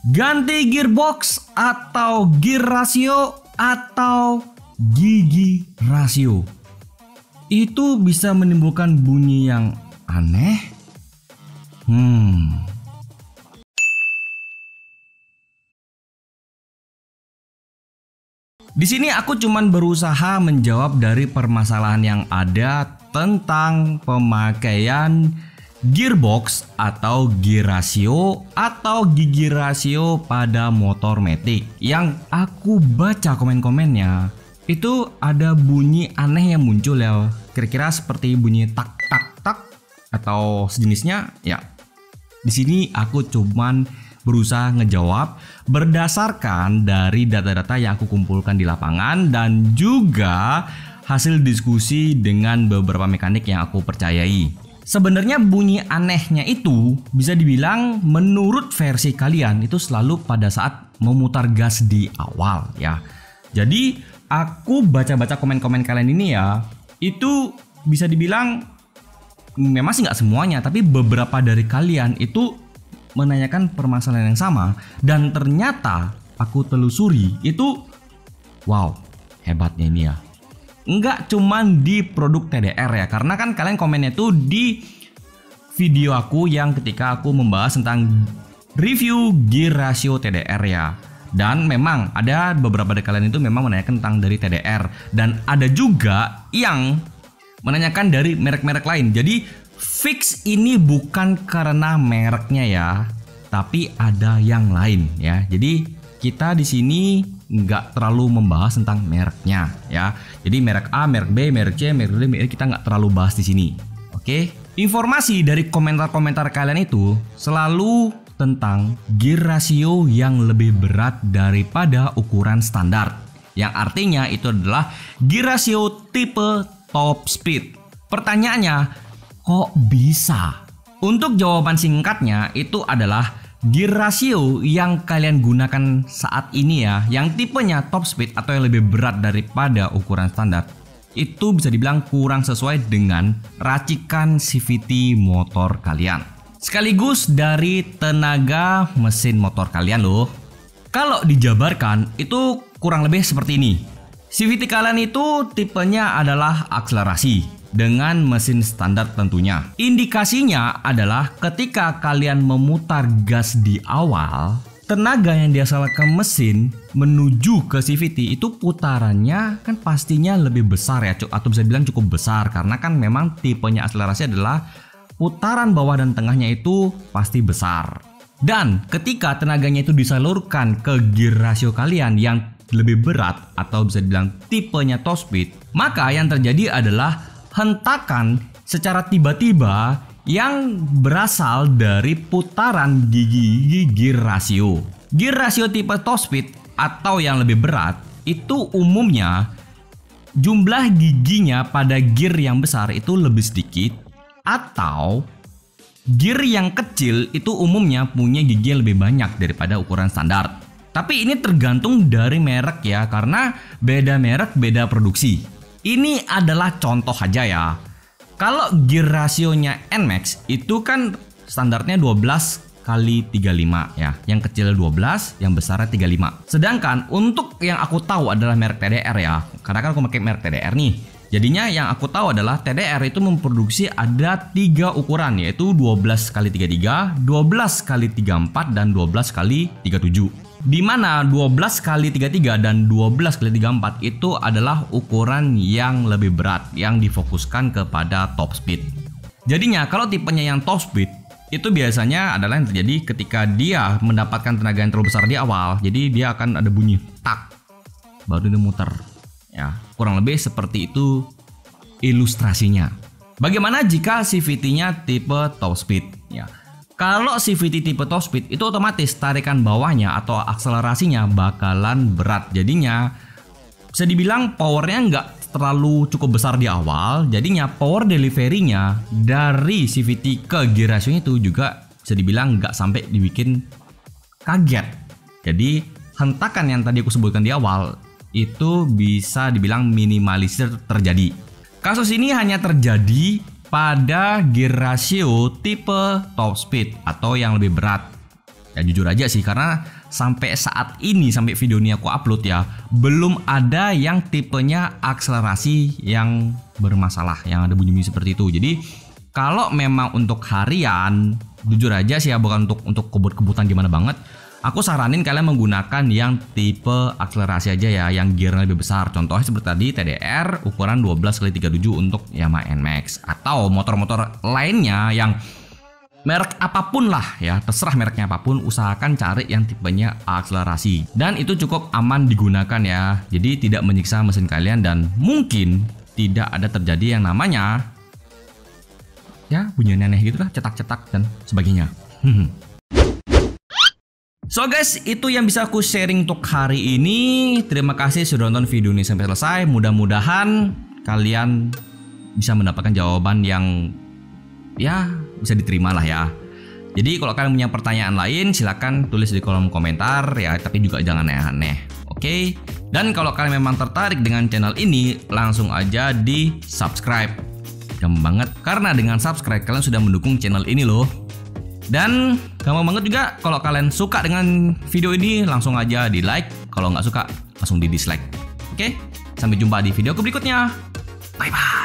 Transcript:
Ganti gearbox atau gear ratio atau gigi rasio. Itu bisa menimbulkan bunyi yang aneh. Di sini aku cuman berusaha menjawab dari permasalahan yang ada tentang pemakaian gearbox atau gear ratio atau gigi rasio pada motor matic. Yang aku baca komen-komennya itu ada bunyi aneh yang muncul ya, kira-kira seperti bunyi tak tak tak atau sejenisnya ya. Di sini aku cuman berusaha ngejawab berdasarkan dari data-data yang aku kumpulkan di lapangan dan juga hasil diskusi dengan beberapa mekanik yang aku percayai. Sebenarnya bunyi anehnya itu bisa dibilang menurut versi kalian itu selalu pada saat memutar gas di awal ya. Jadi aku baca-baca komen-komen kalian ini ya, itu bisa dibilang memang sih nggak semuanya, tapi beberapa dari kalian itu menanyakan permasalahan yang sama. Dan ternyata aku telusuri itu, wow, hebatnya ini ya. Nggak cuman di produk TDR ya, karena kan kalian komennya tuh di video aku yang ketika aku membahas tentang review gear ratio TDR ya. Dan memang ada beberapa dari kalian itu memang menanyakan tentang dari TDR, dan ada juga yang menanyakan dari merek-merek lain. Jadi fix ini bukan karena mereknya ya, tapi ada yang lain ya. Jadi kita di sini nggak terlalu membahas tentang mereknya ya. Jadi merek A, merek B, merek C, merek D, merek kita nggak terlalu bahas di sini. Oke? Informasi dari komentar-komentar kalian itu selalu tentang gear ratio yang lebih berat daripada ukuran standar. Yang artinya itu adalah gear ratio tipe top speed. Pertanyaannya, kok bisa? Untuk jawaban singkatnya itu adalah gear ratio yang kalian gunakan saat ini ya, yang tipenya top speed atau yang lebih berat daripada ukuran standar, itu bisa dibilang kurang sesuai dengan racikan CVT motor kalian. Sekaligus dari tenaga mesin motor kalian loh. Kalau dijabarkan itu kurang lebih seperti ini. CVT kalian itu tipenya adalah akselerasi dengan mesin standar tentunya. Indikasinya adalah ketika kalian memutar gas di awal, tenaga yang dihasilkan mesin menuju ke CVT itu putarannya kan pastinya lebih besar ya, atau bisa bilang cukup besar, karena kan memang tipenya akselerasi adalah putaran bawah dan tengahnya itu pasti besar. Dan ketika tenaganya itu disalurkan ke gear ratio kalian yang lebih berat atau bisa dibilang tipenya top speed, maka yang terjadi adalah hentakan secara tiba-tiba yang berasal dari putaran gigi gear ratio. Gear ratio tipe top speed atau yang lebih berat itu umumnya jumlah giginya pada gear yang besar itu lebih sedikit, atau gear yang kecil itu umumnya punya gigi yang lebih banyak daripada ukuran standar. Tapi ini tergantung dari merek ya, karena beda merek beda produksi. Ini adalah contoh aja ya. Kalau gear rasionya NMAX itu kan standarnya 12 kali 35 ya. Yang kecil 12, yang besarnya 35. Sedangkan untuk yang aku tahu adalah merek TDR ya. Karena kan aku pakai merek TDR nih. Jadinya yang aku tahu adalah TDR itu memproduksi ada 3 ukuran, yaitu 12 kali 33, 12 kali 34, dan 12 kali 37. Di mana 12 kali 33 dan 12 kali 34 itu adalah ukuran yang lebih berat yang difokuskan kepada top speed. Jadinya kalau tipenya yang top speed itu biasanya adalah yang terjadi ketika dia mendapatkan tenaga yang terlalu besar di awal. Jadi dia akan ada bunyi tak, baru dia muter. Ya, kurang lebih seperti itu ilustrasinya. Bagaimana jika CVT-nya tipe top speed? Ya. Kalau CVT tipe top speed itu otomatis tarikan bawahnya atau akselerasinya bakalan berat. Jadinya bisa dibilang powernya nggak terlalu cukup besar di awal. Jadinya power delivery-nya dari CVT ke gear ratio itu juga bisa dibilang nggak sampai dibikin kaget. Jadi hentakan yang tadi aku sebutkan di awal itu bisa dibilang minimalisir terjadi. Kasus ini hanya terjadi pada gear ratio tipe top speed atau yang lebih berat. Ya jujur aja sih, karena sampai saat ini, sampai video ini aku upload ya, belum ada yang tipenya akselerasi yang bermasalah, yang ada bunyi seperti itu. Jadi kalau memang untuk harian, jujur aja sih ya, bukan untuk kebut-kebutan gimana banget, aku saranin kalian menggunakan yang tipe akselerasi aja ya, yang gearnya lebih besar. Contohnya seperti tadi TDR ukuran 12x37 untuk Yamaha NMAX, atau motor-motor lainnya yang merek apapun lah ya, terserah mereknya apapun, usahakan cari yang tipenya akselerasi. Dan itu cukup aman digunakan ya, jadi tidak menyiksa mesin kalian dan mungkin tidak ada terjadi yang namanya ya bunyi aneh gitu lah, cetak-cetak dan sebagainya. So guys, itu yang bisa aku sharing untuk hari ini. Terima kasih sudah nonton video ini sampai selesai. Mudah-mudahan kalian bisa mendapatkan jawaban yang ya bisa diterima lah ya. Jadi kalau kalian punya pertanyaan lain, silahkan tulis di kolom komentar ya, tapi juga jangan aneh-aneh. Oke? Dan kalau kalian memang tertarik dengan channel ini, langsung aja di subscribe. Gampang banget, karena dengan subscribe kalian sudah mendukung channel ini loh. Dan gampang banget juga, kalau kalian suka dengan video ini, langsung aja di like. Kalau nggak suka, langsung di dislike. Oke? Sampai jumpa di video berikutnya. Bye bye.